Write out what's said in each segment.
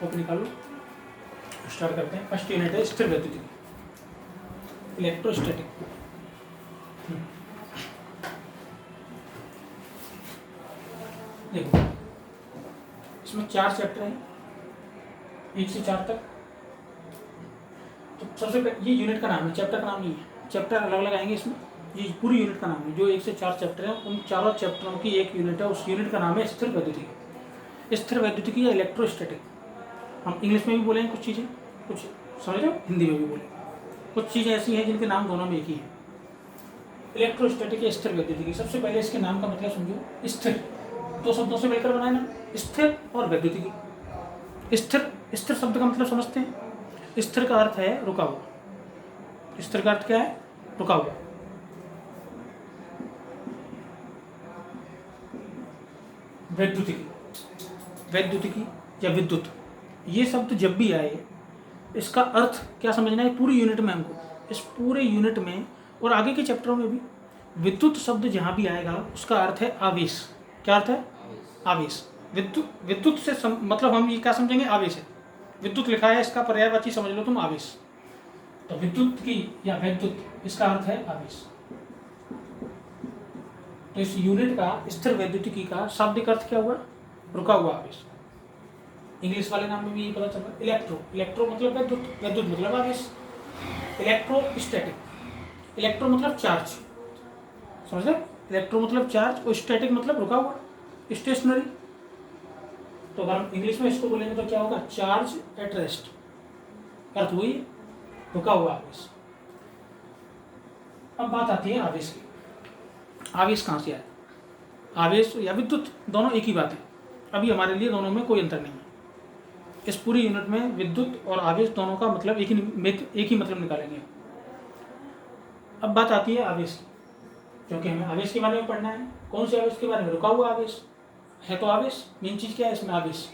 Copy निकालो, start करते हैं। फर्स्ट यूनिट है स्थिर वैद्युतिकी, इलेक्ट्रोस्टैटिक। देखो इसमें 4 चैप्टर हैं, 1 से 4 तक। तो सबसे पहले ये यूनिट का नाम है, चैप्टर का नाम नहीं है, चैप्टर अलग अलग आएंगे इसमें। ये पूरी यूनिट का नाम है, जो 1 से 4 चैप्टर हैं उन चारों चैप्टरों की एक यूनिट है। उस यूनिट का नाम है स्थिर वैद्युतिकी। स्थिर वैद्युतिकी या इलेक्ट्रोस्टैटिक। हम इंग्लिश में भी बोलेंगे कुछ चीज़ें, कुछ समझ रहे हो, हिंदी में भी बोलेंगे। कुछ चीज़ें ऐसी हैं जिनके नाम दोनों में एक ही है। इलेक्ट्रोस्टैटिक या स्थिर वैद्युतिकी। सबसे पहले इसके नाम का मतलब समझो। स्थिर 2 शब्दों से मिलकर बनाए ना, स्थिर और वैद्युतिकी। स्थिर शब्द का मतलब समझते हैं। स्थिर का अर्थ है रुका हुआ। स्थिर का अर्थ क्या है? रुका हुआ। वैद्युतिकी या विद्युत, ये शब्द जब भी आए इसका अर्थ क्या समझना है पूरी यूनिट में हमको। इस पूरे यूनिट में और आगे के चैप्टरों में भी विद्युत शब्द जहाँ भी आएगा उसका अर्थ है आवेश। क्या अर्थ है? आवेश। विद्युत से मतलब हम ये क्या समझेंगे? आवेश है। विद्युत लिखा है, इसका पर्यायवाची समझ लो तुम आवेश। तो विद्युत की या वैद्युत, इसका अर्थ है आवेश। तो इस यूनिट का स्थिर वैद्युतिकी का शाब्दिक अर्थ क्या हुआ? रुका हुआ आवेश। इंग्लिश वाले नाम में भी ये पता चला। इलेक्ट्रो मतलब वैद्युत, वैद्युत मतलब आवेश। इलेक्ट्रोस्टैटिक, इलेक्ट्रो मतलब चार्ज, समझ रहे? इलेक्ट्रो मतलब चार्ज और स्टैटिक मतलब रुका हुआ, स्टेशनरी। तो अगर हम इंग्लिश में इसको बोलेंगे तो क्या होगा? Charge at rest. अर्थ हुई रुका हुआ आवेश। अब बात आती है आवेश की। आवेश कहाँ से आया? आवेश या विद्युत दोनों एक ही बात है। अभी हमारे लिए दोनों में कोई अंतर नहीं है। इस पूरी यूनिट में विद्युत और आवेश दोनों का मतलब एक ही मतलब निकालेंगे। अब बात आती है आवेश की, क्योंकि हमें आवेश के बारे में पढ़ना है। कौन से आवेश के बारे में? रुका हुआ आवेश है। तो आवेश मेन चीज क्या है इसमें? आवेश।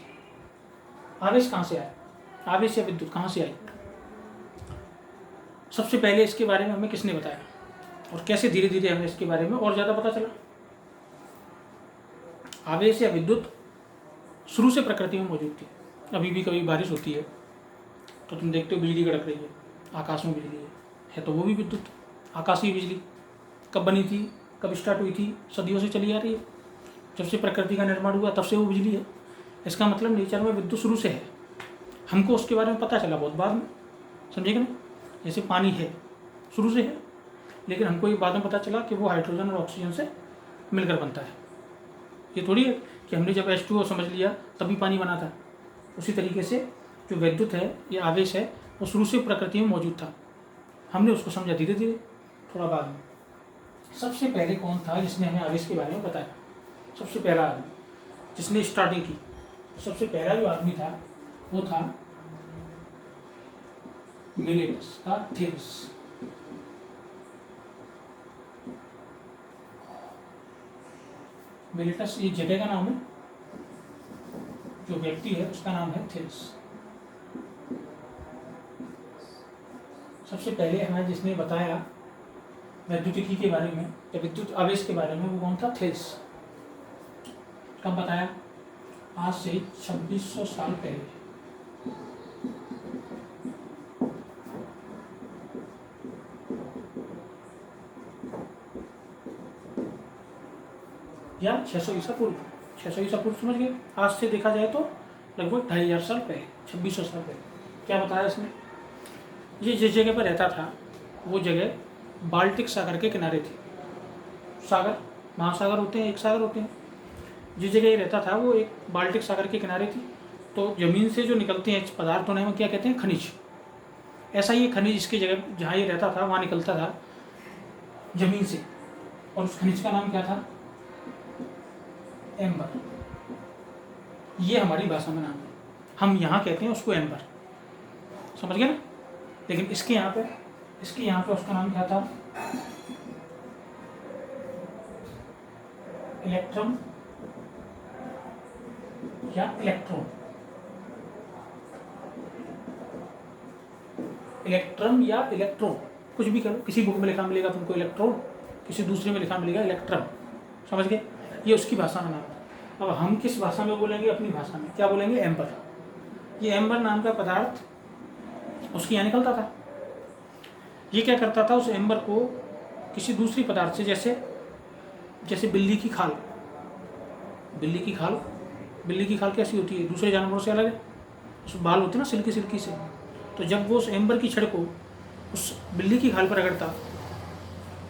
आवेश कहाँ से आया? आवेश या विद्युत कहाँ से आई? सबसे पहले इसके बारे में हमें किसने बताया और कैसे धीरे धीरे हमें इसके बारे में और ज्यादा पता चला? आवेश या विद्युत शुरू से प्रकृति में मौजूद थी। अभी भी कभी बारिश होती है तो तुम देखते हो बिजली कड़क रही है, आकाश में बिजली है तो वो भी विद्युत, आकाशीय बिजली। कब बनी थी, कब स्टार्ट हुई थी? सदियों से चली आ रही है। जब से प्रकृति का निर्माण हुआ तब से वो बिजली है। इसका मतलब नेचर में विद्युत शुरू से है। हमको उसके बारे में पता चला बहुत बाद में, समझे कि नहीं? जैसे पानी है, शुरू से है, लेकिन हमको ये बाद में पता चला कि वो हाइड्रोजन और ऑक्सीजन से मिलकर बनता है। ये थोड़ी है कि हमने जब H2O समझ लिया तभी पानी बना था। उसी तरीके से जो विद्युत है, ये आवेश है, वो शुरू से प्रकृति में मौजूद था। हमने उसको समझा धीरे धीरे, थोड़ा बाद में। सबसे पहले कौन था जिसने हमें आवेश के बारे में बताया? सबसे पहला आदमी जिसने स्टार्टिंग की, सबसे पहला जो आदमी था वो था मिलेटस का थेल्स। मिलेटस ये जगह का नाम है, जो व्यक्ति है उसका नाम है थेल्स। सबसे पहले हमें जिसने बताया वैद्युतिकी के बारे में या विद्युत आवेश के बारे में वो कौन था? थेल्स। कब बताया? आज से 2600 साल पहले। या 600 ईसा पूर्व। 600 ईसा पूर्व समझ गए? आज से देखा जाए तो लगभग 2500 साल पहले, 2600 साल पहले। क्या बताया इसने? ये जिस जगह पर रहता था वो जगह बाल्टिक सागर के किनारे थी। सागर, महासागर होते हैं, एक सागर होते हैं। जिस जगह ये रहता था वो एक बाल्टिक सागर के किनारे थी। तो ज़मीन से जो निकलते हैं पदार्थ उन्हें हम क्या कहते हैं? खनिज। ऐसा ही खनिज इसकी जगह जहाँ ये रहता था वहाँ निकलता था जमीन से, और उस खनिज का नाम क्या था? एम्बर। ये हमारी भाषा में नाम है, हम यहाँ कहते हैं उसको एम्बर, समझ गए ना? लेकिन इसके यहाँ पे उसका नाम क्या था? इलेक्ट्रम या इलेक्ट्रॉन। इलेक्ट्रम या इलेक्ट्रॉन, कुछ भी करो। किसी बुक में लिखा मिलेगा तुमको इलेक्ट्रॉन, किसी दूसरे में लिखा मिलेगा इलेक्ट्रम, समझ गए? ये उसकी भाषा का नाम है। अब हम किस भाषा में बोलेंगे? अपनी भाषा में क्या बोलेंगे? एम्पर। ये एम्बर नाम का पदार्थ उसके यहाँ निकलता था। ये क्या करता था, उस एम्बर को किसी दूसरी पदार्थ से, जैसे बिल्ली की खाल कैसी होती है, दूसरे जानवरों से अलग है, उस बाल होते हैं ना सिल्की से। तो जब वो उस एम्बर की छड़ को उस बिल्ली की खाल पर रगड़ता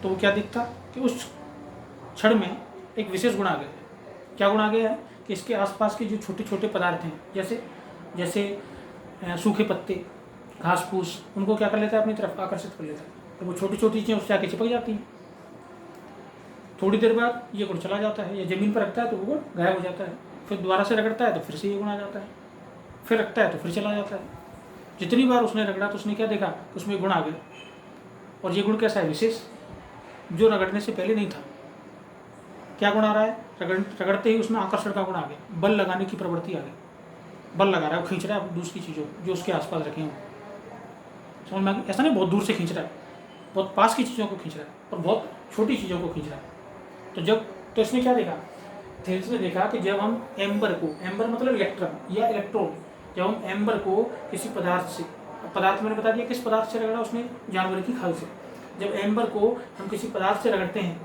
तो वो क्या दिखता कि उस छड़ में एक विशेष गुण आ गया है। क्या गुण आ गया है कि इसके आसपास के जो छोटे छोटे पदार्थ हैं, जैसे सूखे पत्ते, घास फूस, उनको क्या कर लेता है, अपनी तरफ आकर्षित कर लेता है। तो वो छोटी छोटी चीज़ें उससे आके चिपक जाती हैं। थोड़ी देर बाद ये गुण चला जाता है, या ज़मीन पर रखता है तो वो गुण गायब हो जाता है। फिर दोबारा से रगड़ता है तो फिर से ये गुण आ जाता है, फिर रखता है तो फिर चला जाता है। जितनी बार उसने रगड़ा तो उसने क्या देखा कि उसमें गुण आ गए। और ये गुण कैसा है, विशेष, जो रगड़ने से पहले नहीं था। क्या गुण आ रहा है, रगड़ते ही उसमें आकर्षण का गुण आ गया, बल लगाने की प्रवृत्ति आ गई। बल लगा रहा है, वो खींच रहा है दूसरी चीज़ों जो उसके आसपास रखे हों। समझ में आ गई? ऐसा नहीं बहुत दूर से खींच रहा है, बहुत पास की चीज़ों को खींच रहा है और बहुत छोटी चीज़ों को खींच रहा है। तो इसने क्या देखा, थेल्स ने देखा कि जब हम एम्बर को, एम्बर मतलब इलेक्ट्रॉन या इलेक्ट्रॉन, जब हम एम्बर को किसी पदार्थ मैंने बता दिया किस पदार्थ से रगड़ा उसने, जानवर की खाल से। जब एम्बर को हम किसी पदार्थ से रगड़ते हैं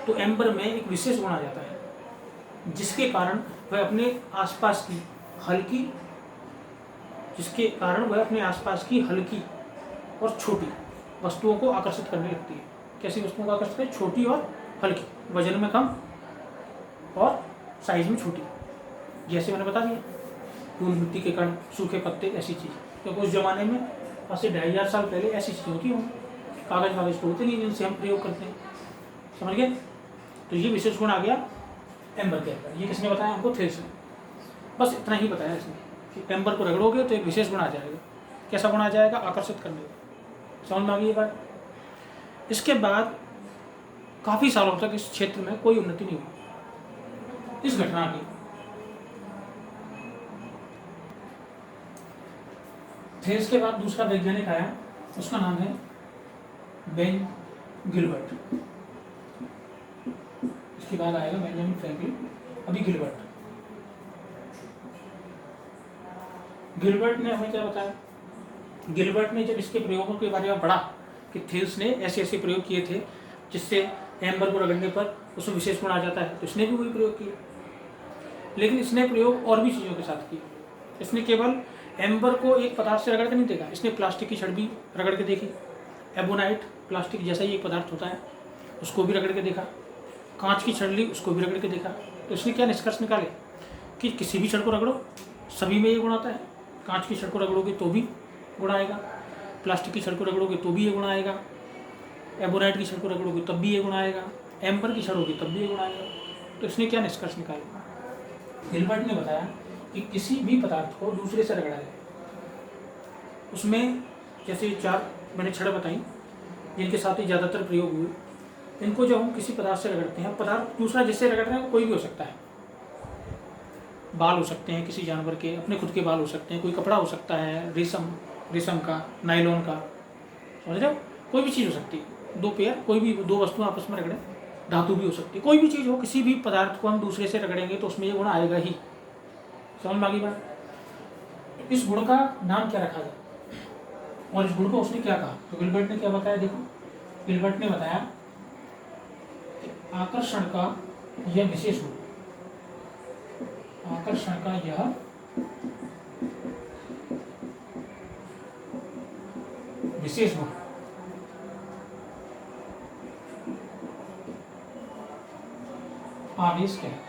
तो एम्बर में एक विशेष गुण आ जाता है, जिसके कारण वह अपने आसपास की हल्की और छोटी वस्तुओं को आकर्षित करने लगती है। कैसी वस्तुओं को आकर्षित करें, छोटी और हल्की, वजन में कम और साइज में छोटी। जैसे मैंने बता दिया धूल मिट्टी के कण, सूखे पत्ते, ऐसी चीज़। क्योंकि उस जमाने में आज से 2500 साल पहले ऐसी चीज़ें होती होंगी, कागज़ तो होते नहीं जिनसे हम प्रयोग करते हैं। समझ गए? तो ये विशेष गुण आ गया एम्बर के अंदर। ये किसने बताया हमको, थेल्स ने। बस इतना ही बताया इसने कि एम्बर को रगड़ोगे तो एक विशेष गुण आ जाएगा। कैसा गुण आ जाएगा, आकर्षित करने का। समझ में आ गई ये बात? इसके बाद काफ़ी सालों तक इस क्षेत्र में कोई उन्नति नहीं हुई इस घटना की। थेल्स के बाद दूसरा वैज्ञानिक आया, उसका नाम है बेन गिलबर्ट। इसके बाद आएगा बेंजामिन फ्रैंकलिन, अभी गिलबर्ट। गिलबर्ट ने हमें क्या बताया, गिलबर्ट ने जब इसके प्रयोगों के बारे में पढ़ा कि थेल्स ने ऐसे ऐसे प्रयोग किए थे जिससे एम्बर को रगड़ने पर उसमें विशेष गुण आ जाता है, तो इसने भी वही प्रयोग किए। लेकिन इसने प्रयोग और भी चीज़ों के साथ किए। इसने केवल एम्बर को एक पदार्थ से रगड़ के नहीं देखा, इसने प्लास्टिक की छड़ भी रगड़ के देखी। एबोनाइट प्लास्टिक जैसा ही एक पदार्थ होता है, उसको भी रगड़ के देखा। कांच की छड़ ली, उसको भी रगड़ के देखा। तो इसने क्या निष्कर्ष निकाले कि किसी भी छड़ को रगड़ो, सभी में ये गुण आता है। कांच की छड़ को रगड़ोगे तो भी गुण आएगा, प्लास्टिक की छड़ को रगड़ोगे तो भी ये गुण आएगा, एबोनाइट की छड़ को रगड़ोगे तब भी ये गुण आएगा, एम्बर की छड़ होगी तब भी ये गुण आएगा। तो इसने क्या निष्कर्ष निकाला, गिलबर्ट ने बताया कि किसी भी पदार्थ को दूसरे से रगड़ा जाए, उसमें जैसे 4 मैंने छड़ बताई जिनके साथ ही ज़्यादातर प्रयोग हुए, इनको जब हम किसी पदार्थ से रगड़ते हैं, पदार्थ दूसरा जिससे रगड़ रहे हैं कोई भी हो सकता है। बाल हो सकते हैं किसी जानवर के, अपने खुद के बाल हो सकते हैं, कोई कपड़ा हो सकता है, रेशम का, नायलॉन का, समझ रहे हो, कोई भी चीज़ हो सकती है। 2 पेयर, कोई भी 2 वस्तु आपस में रगड़े, धातु भी हो सकती है, कोई भी चीज़ हो, किसी भी पदार्थ को हम दूसरे से रगड़ेंगे तो उसमें ये गुण आएगा ही। समझ में आ गई बात? इस गुण का नाम क्या रखा जाए और इस गुण को उसने क्या कहा, तो गिलबर्ट ने क्या बताया, देखो गिलबर्ट ने बताया कि आकर्षण का यह विशेष गुण, आकर्षण का यह विशेष गुण आवेश क्या है।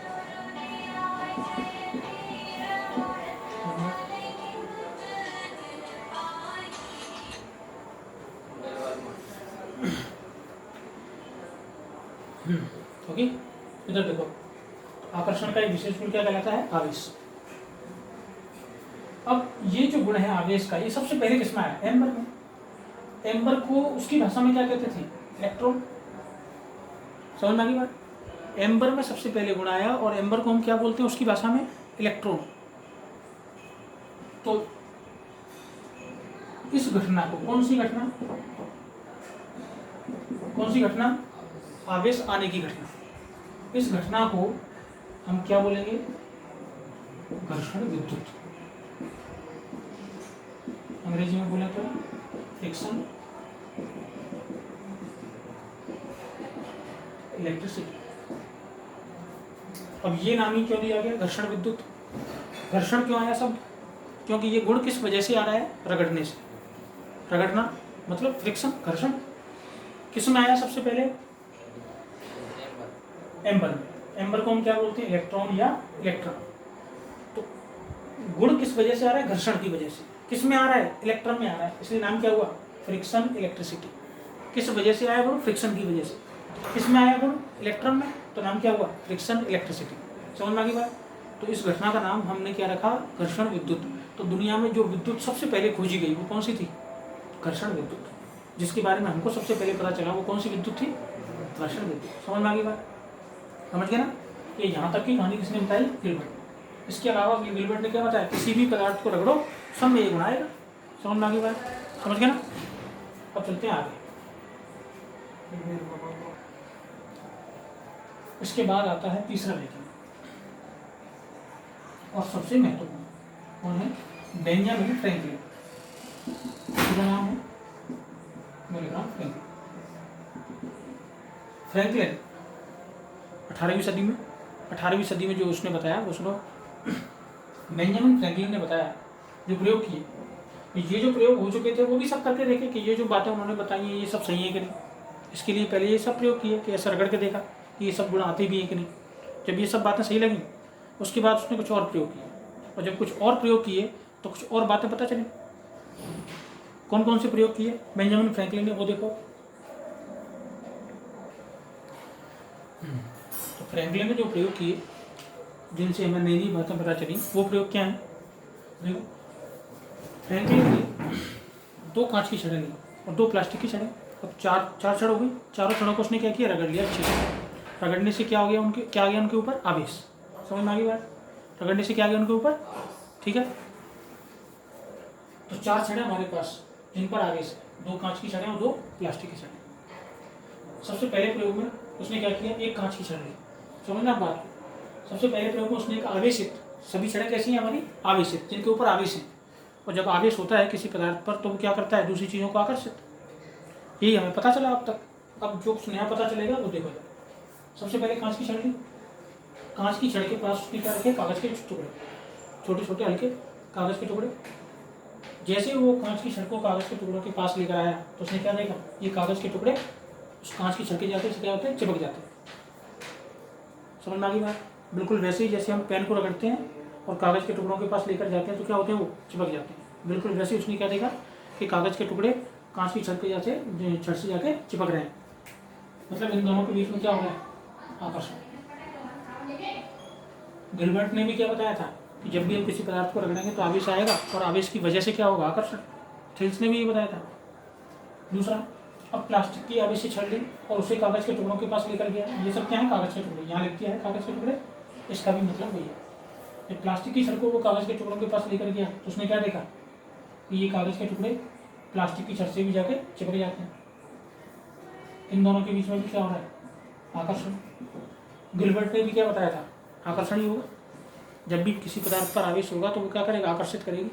ओके, इधर देखो, आकर्षण का एक विशेष गुण क्या कहलाता है, आवेश। अब ये जो गुण है आवेश का, ये सबसे पहले किसमें आया, एम्बर में। एम्बर को उसकी भाषा में क्या कहते थे, इलेक्ट्रॉन। समझ में आ गई बात? एम्बर में सबसे पहले गुण आया और एम्बर को हम क्या बोलते हैं उसकी भाषा में, इलेक्ट्रॉन। तो इस घटना को, कौन सी घटना, आवेश आने की घटना, इस घटना को हम क्या बोलेंगे, घर्षण विद्युत। अंग्रेजी में बोले तो फ्रिक्शन, इलेक्ट्रिसिटी। अब ये नाम ही क्यों दिया गया घर्षण विद्युत? घर्षण क्यों आया शब्द? क्योंकि ये गुण किस वजह से आ रहा है? रगड़ने से। रगड़ना मतलब फ्रिक्शन, घर्षण। किस में आया सबसे पहले? एम्बर में। एम्बर को हम क्या बोलते हैं? इलेक्ट्रॉन या इलेक्ट्रॉन। तो गुण किस वजह से आ रहा है? घर्षण की वजह से। किस में आ रहा है? इलेक्ट्रॉन में आ रहा है, इसलिए नाम क्या हुआ? Friction electricity. किस वजह से आया गुण? फ्रिक्शन की वजह से। किस में आया गुण? इलेक्ट्रॉन में, तो नाम क्या हुआ? Friction electricity. समझ में आ गई बात? तो इस घटना का नाम हमने क्या रखा? घर्षण विद्युत। तो दुनिया में जो विद्युत सबसे पहले खोजी गई वो कौन सी थी? घर्षण विद्युत। जिसके बारे में हमको सबसे पहले पता चला वो कौन सी विद्युत थी? घर्षण विद्युत। समझ में आ गई बात? समझ गए ना? ये यहाँ तक की कहानी किसने बताई? गिलबर्ट। इसके अलावा गिलबर्ट ने क्या बताया? किसी भी पदार्थ को रगड़ो सब में ये गुण आएगा। समझ में आ गई बात? समझ गए ना? अब चलते हैं आगे। इसके बाद आता है तीसरा वैज्ञानिक और सबसे महत्वपूर्ण, कौन है? Benjamin Franklin. पूरा नाम है फ्रैंकलिन। फ्रैंकलिन 18वीं सदी में जो उसने बताया वो सुनो। बेंजामिन फ्रैंकलिन ने बताया, जो प्रयोग किए, ये जो प्रयोग हो चुके थे वो भी सब करके देखे कि ये जो बातें उन्होंने बताई हैं ये सब सही है कि नहीं। इसके लिए पहले ये सब प्रयोग किए कि ऐसा रगड़ के देखा कि ये सब गुण आते भी हैं कि नहीं। जब ये सब बातें सही लगी उसके बाद उसने कुछ और प्रयोग किए, और जब कुछ और प्रयोग किए तो कुछ और बातें पता चली। कौन कौन से प्रयोग किए बेंजामिन फ्रैंकलिन ने, वो देखो। तो फ्रैंकलिन ने जो प्रयोग किए जिनसे हमें नई नई बातें पता चली वो प्रयोग क्या है? देखो, फ्रैंकलिन ने 2 कांच की छड़ें ली और 2 प्लास्टिक की छड़ें, अब चार छड़ हो गई। चारों छड़ों को उसने क्या किया? रगड़ लिया अच्छे से। रगड़ने से क्या हो गया? क्या आ गया उनके ऊपर? आवेश। समझ में आ गई बात? रगड़ने से क्या आ गया उनके ऊपर? ठीक है। तो 4 छड़ें हमारे पास जिन पर आवेश है, 2 कांच की छड़ें और 2 प्लास्टिक की छड़ें। सबसे पहले प्रयोग में उसने क्या किया? 1 कांच की छड़ ली। समझना बात? सबसे पहले प्रयोग में उसने एक आवेशित, सभी छड़ें कैसी हैं हमारी? आवेशित, जिनके ऊपर आवेश है। और जब आवेश होता है किसी पदार्थ पर तो वो क्या करता है? दूसरी चीज़ों को आकर्षित। यही हमें पता चला अब तक। अब जो नया पता चलेगा वो देखो। सबसे पहले कांच की छड़ ली। कांच की छड़ के पास उसने क्या रखे? कागज के टुकड़े, छोटे छोटे हल्के कागज के टुकड़े। जैसे वो कांच की छड़ को कागज के टुकड़ों के पास लेकर आया तो उसने क्या देखा? ये कागज के टुकड़े उस कांच की छड़ के जाते क्या होते हैं? चिपक जाते हैं। समझ में आ गई बात? बिल्कुल वैसे ही जैसे हम पेन को रगड़ते हैं और कागज के टुकड़ों के पास लेकर जाते हैं तो क्या होते हैं? वो चिपक जाते हैं। बिल्कुल वैसे ही उसने क्या देखा कि कागज के टुकड़े कांच की छड़ के छड़ से जाके चिपक रहे हैं। मतलब इन दोनों के बीच में क्या हो रहा है? आकर्षण। गिलबर्ट ने भी क्या बताया था कि जब भी हम किसी पदार्थ को रगड़ेंगे तो आवेश आएगा और आवेश की वजह से क्या होगा? आकर्षण। थिल्स ने भी ये बताया था। दूसरा, अब प्लास्टिक की आवेशित छड़ ली और उसे कागज के टुकड़ों के पास लेकर गया। ये सब क्या है? कागज के टुकड़े। यहाँ लिख दिया है कागज के टुकड़े, इसका भी मतलब वही है। जब प्लास्टिक की छड़ को वो कागज के टुकड़ों के पास लेकर गया तो उसने क्या देखा कि ये कागज के टुकड़े प्लास्टिक की छड़ से भी जाके चिपक जाते हैं। इन दोनों के बीच में भी क्या हो रहा है? आकर्षण। गिलबर्ट ने भी क्या बताया था? आकर्षण ही होगा। जब भी किसी पदार्थ पर आवेश होगा तो वो क्या करेगा? आकर्षित करेगी।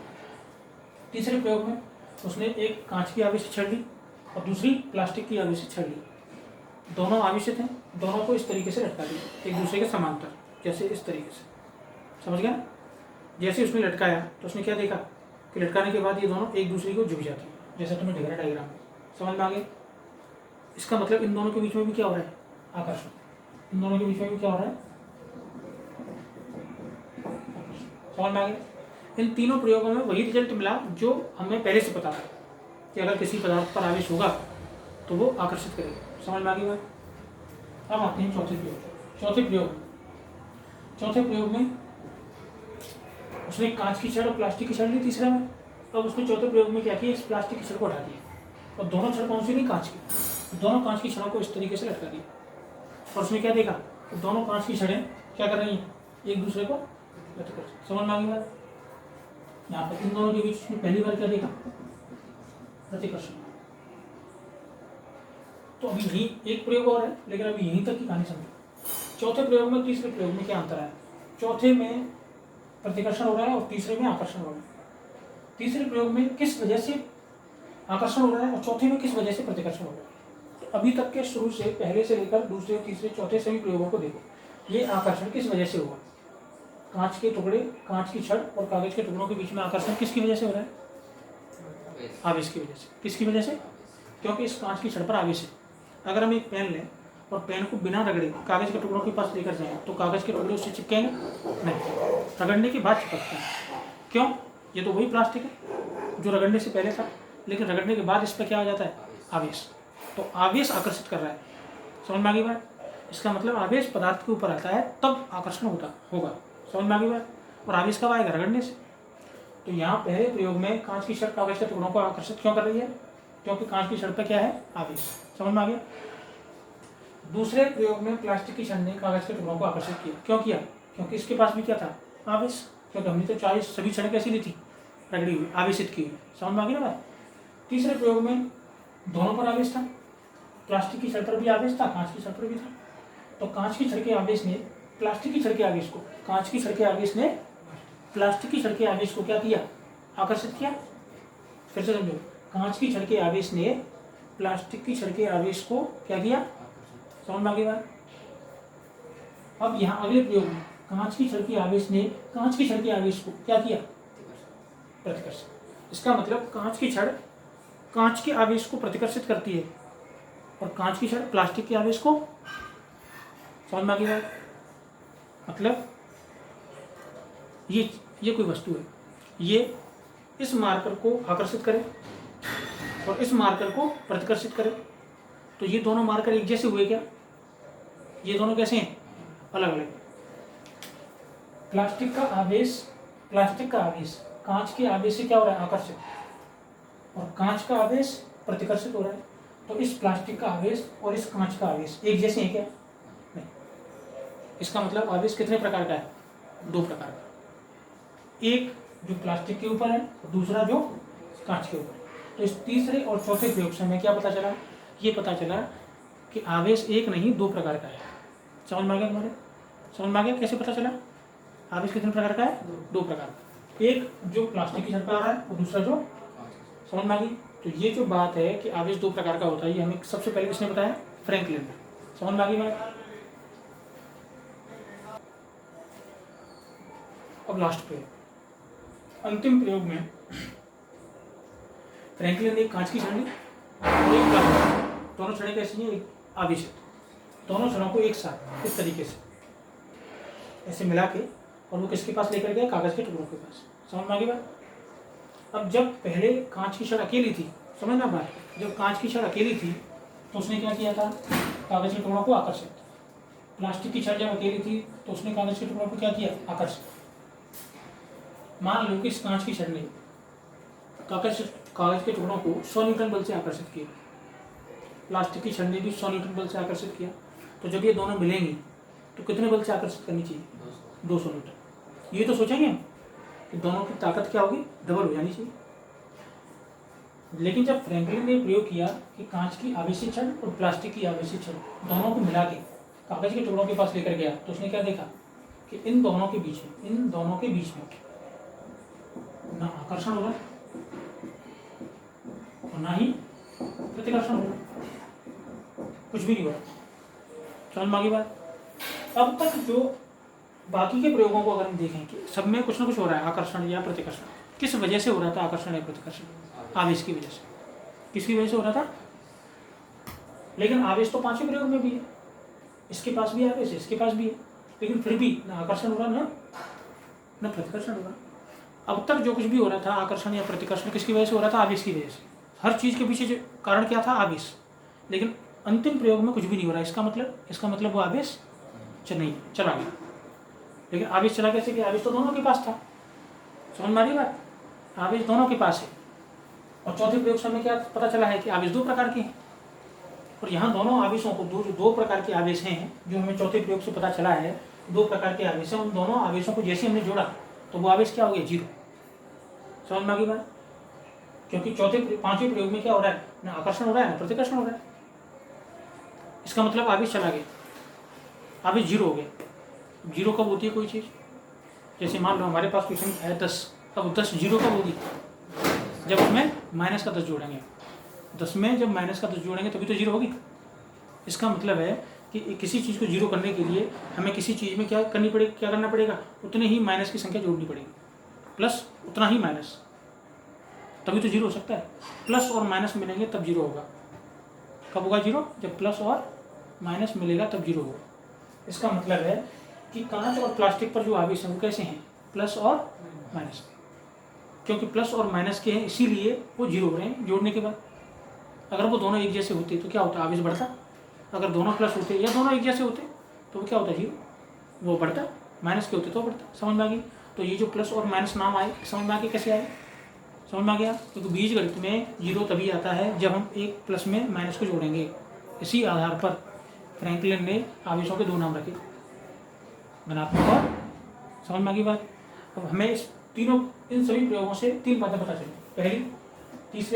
तीसरे प्रयोग में उसने एक कांच की आवेशित छड़ ली और दूसरी प्लास्टिक की आवेशित छड़ ली। दोनों आवेशित हैं, दोनों को इस तरीके से लटका दिया एक दूसरे के समांतर, जैसे इस तरीके से। समझ गया? जैसे उसने लटकाया तो उसने क्या देखा कि लटकाने के बाद ये दोनों एक दूसरे को झुक जाती है, जैसा तुम्हें दिख रहा है डायग्राम में। समझ में आ गया? इसका मतलब इन दोनों के बीच में भी क्या हो रहा है? आकर्षण। इन दोनों के बीच में भी क्या हो रहा है? समझ में आ गया? इन तीनों प्रयोगों में वही रिजल्ट मिला जो हमें पहले से पता था कि अगर किसी पदार्थ पर आवेश होगा तो वो आकर्षित करेगा। समझ में आ गई बात? अब आते हैं चौथे प्रयोग में उसने कांच की छड़ और प्लास्टिक की छड़ ली तीसरे में। अब उसने चौथे प्रयोग में क्या किया? इस प्लास्टिक की छड़ को हटा दिया और दोनों छड़ कौन सी नहीं? कांच की। दोनों कांच की छड़ों को इस तरीके से लटका दिया और उसने क्या देखा? दोनों कांच की छड़ें क्या कर रही हैं? एक दूसरे को लटक। समझ में आ गई बात? यहाँ पर इन दोनों के बीच में पहली बार क्या देखा? प्रतिकर्षण। तो अभी यही एक प्रयोग और है, लेकिन अभी यहीं तक की कहानी समझो। चौथे प्रयोग में तीसरे प्रयोग में क्या अंतर है? चौथे में प्रतिकर्षण हो रहा है और तीसरे में आकर्षण हो रहा है। तीसरे प्रयोग में किस वजह से आकर्षण हो रहा है और चौथे में किस वजह से प्रतिकर्षण हो रहा है। तो अभी तक के शुरू से, पहले से लेकर दूसरे, तीसरे, चौथे सभी प्रयोगों को देखो। ये आकर्षण किस वजह से हुआ? कांच के टुकड़े, कांच की छड़ और कागज के टुकड़ों के बीच में आकर्षण किसकी वजह से हो रहा है? आवेश की वजह से। किसकी वजह से? क्योंकि इस कांच की छड़ पर आवेश है। अगर हम एक पेन लें और पेन को बिना रगड़े कागज के टुकड़ों के पास लेकर जाएं तो कागज के टुकड़े उससे चिपकेंगे नहीं, रगड़ने के बाद चिपकते हैं। क्यों? ये तो वही प्लास्टिक है जो रगड़ने से पहले था, लेकिन रगड़ने के बाद इस पर क्या आ जाता है? आवेश। तो आवेश आकर्षित कर रहा है। समझ में आ गई बात? इसका मतलब आवेश पदार्थ के ऊपर आता है तब आकर्षण होगा। समझ में आ गई बात? और आवेश कब आएगा? रगड़ने से। तो यहाँ पहले प्रयोग में कांच की छड़ कागज के टुकड़ों को आकर्षित क्यों कर रही है? क्योंकि कांच की छड़ पर क्या है? आवेश। समझ में आ गया? दूसरे प्रयोग में प्लास्टिक की छड़ ने कागज के टुकड़ों को आकर्षित किया। क्यों किया? क्योंकि इसके पास भी क्या था? आवेश। क्योंकि हमने तो चाहे सभी छड़ें कैसी ली थी? रगड़ी हुई, आवेशित की हुई। समझ में आ गया ना बात? तीसरे प्रयोग में दोनों पर आवेश था। प्लास्टिक की छड़ पर भी आवेश था, कांच की छड़ पर भी था। तो कांच की छड़ के आवेश ने प्लास्टिक की छड़ के आवेश को, कांच की छड़ के आवेश ने प्लास्टिक की छड़ के आवेश को क्या किया? आकर्षित किया। फिर से समझो, कांच की छड़ के आवेश ने प्लास्टिक की छड़ के आवेश को क्या किया? समझ में आ गई बात? अब यहाँ अगले प्रयोग में कांच की छड़ के आवेश ने कांच की छड़ के आवेश को क्या किया? प्रतिकर्षण। इसका मतलब कांच की छड़ कांच के आवेश को प्रतिकर्षित करती है और कांच की छड़ प्लास्टिक के आवेश को। समझ में आ गई बात? मतलब ये कोई वस्तु है, ये इस मार्कर को आकर्षित करे और इस मार्कर को प्रतिकर्षित करे। तो ये दोनों मार्कर एक जैसे हुए क्या? ये दोनों कैसे हैं? अलग अलग। प्लास्टिक का आवेश कांच के आवेश से क्या हो रहा है? आकर्षित। और कांच का आवेश प्रतिकर्षित हो रहा है। तो इस प्लास्टिक का आवेश और इस कांच का आवेश एक जैसे हैं क्या? नहीं। इसका मतलब आवेश कितने प्रकार का है? दो प्रकार का। एक जो प्लास्टिक के ऊपर है और दूसरा जो कांच के ऊपर है। तो इस तीसरे और चौथे प्रयोग से हमें क्या पता चला? ये पता चला कि आवेश एक नहीं दो प्रकार का है। समझ में आ गया तुम्हारे? समझ में आ गया कैसे पता चला? आवेश कितने प्रकार का है? दो प्रकार का। एक जो प्लास्टिक की छड़ पर आ रहा है और दूसरा जो, समझ में आ गई? तो ये जो बात है कि आवेश दो प्रकार का होता है, ये हमें सबसे पहले किसने बताया? फ्रैंकलिन ने। समझ में आ गई बात? अब लास्ट प्रयोग, अंतिम प्रयोग में फ्रैंकलिन ने एक कांच की छड़ ली और एक प्लास्टिक, दोनों छड़ें कैसी हैं? आवेशित। दोनों छड़ों को एक साथ इस तरीके से ऐसे मिला के और वो किसके पास लेकर गया? कागज के टुकड़ों के पास। समझ में आ गई बात? अब जब पहले कांच की छड़ अकेली थी, समझना बात, जब कांच की छड़ अकेली थी तो उसने क्या किया था? कागज के टुकड़ों को आकर्षित। प्लास्टिक की छड़ जब अकेली थी तो उसने कागज के टुकड़ों को क्या किया? आकर्षित। मान लो कि इस कांच की छड़ ने कागज के टुकड़ों को 100 न्यूटन बल से आकर्षित किया, प्लास्टिक की छड़ ने भी 100 न्यूटन बल से आकर्षित किया। तो जब ये दोनों मिलेंगी तो कितने बल से आकर्षित करनी चाहिए? 200 न्यूटन। ये तो सोचेंगे हम कि दोनों की ताकत क्या होगी? डबल हो जानी चाहिए। लेकिन जब फ्रैंकलिन ने प्रयोग किया कि कांच की आवेशित छड़ और प्लास्टिक की आवेशित छड़ दोनों को मिला के कागज के टुकड़ों के पास लेकर गया तो उसने क्या देखा कि इन दोनों के बीच में ना आकर्षण हो रहा और ना ही प्रतिकर्षण हो रहा, कुछ भी नहीं हो रहा। समझ में आ गई बात? अब तक जो बाकी के प्रयोगों को अगर हम देखें कि सब में कुछ ना कुछ हो रहा है, आकर्षण या प्रतिकर्षण। किस वजह से हो रहा था आकर्षण या प्रतिकर्षण? आवेश की वजह से। किसकी वजह से हो रहा था? लेकिन आवेश तो पांचवें प्रयोग में भी है, इसके पास भी आवेश है, इसके पास भी है, लेकिन फिर भी ना आकर्षण हो रहा ना प्रतिकर्षण हो रहा। अब तक जो कुछ भी हो रहा था आकर्षण या प्रतिकर्षण किसकी वजह से हो रहा था? आवेश की वजह से। हर चीज के पीछे जो कारण क्या था? आवेश। लेकिन अंतिम प्रयोग में कुछ भी नहीं हो रहा। इसका मतलब वो आवेश नहीं चला गया। लेकिन आवेश चला कैसे गया? आवेश तो दोनों के पास था। समझ में आ रही बात? आवेश दोनों के पास है। और चौथे प्रयोग से हमें क्या पता चला है कि आवेश दो प्रकार के हैं। और यहाँ दोनों आवेशों को दो प्रकार के आवेश हैं जो हमें चौथे प्रयोग से पता चला है। दो प्रकार के आवेश हैं, उन दोनों आवेशों को जैसे हमने जोड़ा तो वो आवेश क्या हो गया? 0। समझ में आ गई बात? क्योंकि पांचवें प्रयोग में क्या हो रहा है? ना आकर्षण हो रहा है ना प्रतिकर्षण हो रहा है। इसका मतलब आवेश चला गया, आवेश 0 हो गया। 0 कब होती है कोई चीज़? जैसे मान लो हमारे पास कोई संख्या है 10, अब 10 0 कब होगी? जब उसमें माइनस का 10 जोड़ेंगे, 10 में जब माइनस का 10 जोड़ेंगे तभी तो जीरो होगी। इसका मतलब है कि किसी चीज़ को जीरो करने के लिए हमें किसी चीज़ में क्या करना पड़ेगा, उतने ही माइनस की संख्या जोड़नी पड़ेगी, प्लस उतना ही माइनस, तभी तो जीरो हो सकता है। प्लस और माइनस मिलेंगे तब जीरो होगा। कब होगा जीरो? जब प्लस और माइनस मिलेगा तब जीरो होगा। इसका मतलब है कि कांच और प्लास्टिक पर जो आवेश हैं वो कैसे हैं? प्लस और माइनस, क्योंकि प्लस और माइनस के हैं इसीलिए वो जीरो हो रहे हैं जोड़ने के बाद। अगर वो दोनों एक जैसे होते तो क्या होता? आवेश बढ़ता। अगर दोनों प्लस होते या दोनों एक जैसे होते तो वो क्या होता? जीरो, वो बढ़ता। माइनस के होते तो बढ़ता। समझ में आ गई? तो ये जो प्लस और माइनस नाम आए, समझ में आ गया कैसे आए? समझ में आ गया? क्योंकि बीजगणित में जीरो तभी आता है जब हम एक प्लस में माइनस को जोड़ेंगे। इसी आधार पर फ्रैंकलिन ने आवेशों के दो नाम रखे, धनात्मक और, समझ में आ गई बात? अब हमें इन सभी प्रयोगों से तीन बातें पता चली। पहली,